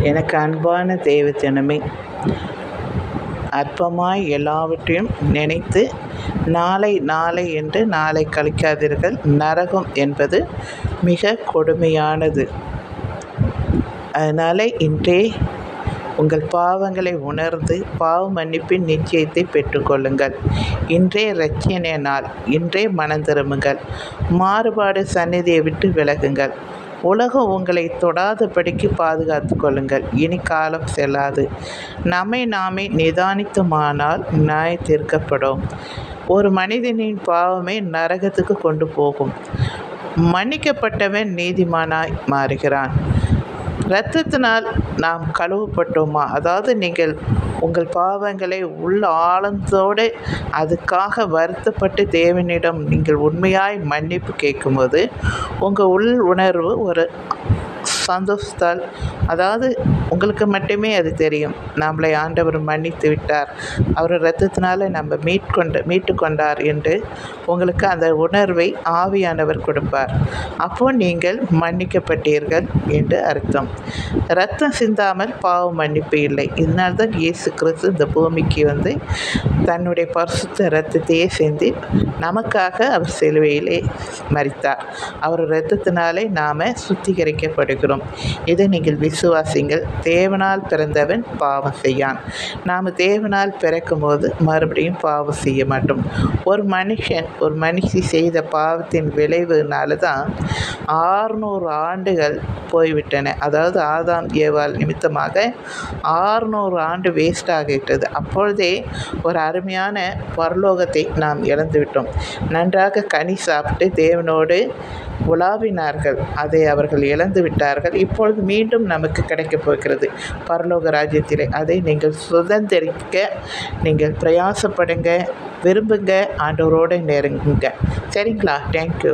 எனக்கு அன்பான தேவஜனமே, அற்பமாய் எல்லாவற்றையும் நினைத்து நாளை நாளை என்று நாளை கழிக்காதீர்கள். நரகம் என்பது மிக கொடுமையானது. அதனால் இன்றே உங்கள் பாவங்களை உணர்ந்து பாவ மன்னிப்பின் நிச்சயத்தை பெற்றுக்கொள்ளுங்கள். இன்றே இரட்சணிய நாள். இன்றே மனம் திரும்புங்கள். மாறுபாடு சந்நிதியை விட்டு விலகுங்கள். உலகம் உங்களை தொடாதபடிக்கு பாதுகாத்து கொள்ளுங்கள். இனி காலம் செல்லாது. நம்மை நாமே நிதானித்துமானால் நியாய தீர்க்கப்படும். ஒரு மனிதனின் பாவமே நரகத்துக்கு கொண்டு போகும். மன்னிக்கப்பட்டவன் நீதிமானாய் மாறுகிறான். இரத்தத்தினால் நாம் கழுவப்பட்டோமா? அதாவது நீங்கள் உங்கள் பாவங்களை உள்ள ஆழத்தோடு அதுக்காக வருத்தப்பட்டு தேவனிடம் நீங்கள் உண்மையாய் மன்னிப்பு கேட்கும்போது உங்கள் உள் உணர்வு ஒரு சந்தோஷத்தால், அதாவது உங்களுக்கு மட்டுமே அது தெரியும், நம்மளை ஆண்டவர் மன்னித்து விட்டார், அவர் இரத்தத்தினால நம்ம மீட்டு கொண்டார் என்று உங்களுக்கு அந்த உணர்வை ஆவியானவர் கொடுப்பார். அப்போ நீங்கள் மன்னிக்கப்பட்டீர்கள் என்று அர்த்தம். இரத்தம் சிந்தாமல் பாவ மன்னிப்பு இல்லை. இதனால்தான் இயேசு கிறிஸ்து இந்த பூமிக்கு வந்து தன்னுடைய பரிசுத்த இரத்தத்தையே சிந்தி நமக்காக அவர் சிலுவையிலே மரித்தார். அவர் இரத்தத்தினாலே நாம் சுத்திகரிக்கப்படுகிறோம். இதை நீங்கள் விசுவாசிங்கள். தேவனால் பிறந்தவன் பாவம் செய்யான். நாம் தேவனால் பிறக்கும் போது மறுபடியும் பாவம் செய்ய மாட்டோம். ஒரு மனுஷி செய்த பாவத்தின் விளைவுனால தான் 600 ஆண்டுகள் போய்விட்டன. அதாவது ஆதாம் ஏவாள் நிமித்தமாக 600 ஆண்டு வேஸ்ட் ஆகிவிட்டது. அப்பொழுதே ஒரு அருமையான பரலோகத்தை நாம் இழந்துவிட்டோம். நன்றாக கனி சாப்பிட்டு தேவனோடு உலாவினார்கள், அதை அவர்கள் இழந்து விட்டார்கள். இப்பொழுது மீண்டும் நமக்கு கிடைக்கப் போகிறது பரலோக ராஜ்யத்திலே. அதை நீங்கள் சுதந்திரிக்க நீங்கள் பிரயாசப்படுங்க, விரும்புங்க, ஆண்டவரோடு நெருங்குங்க. சரிங்களா? தேங்க்யூ.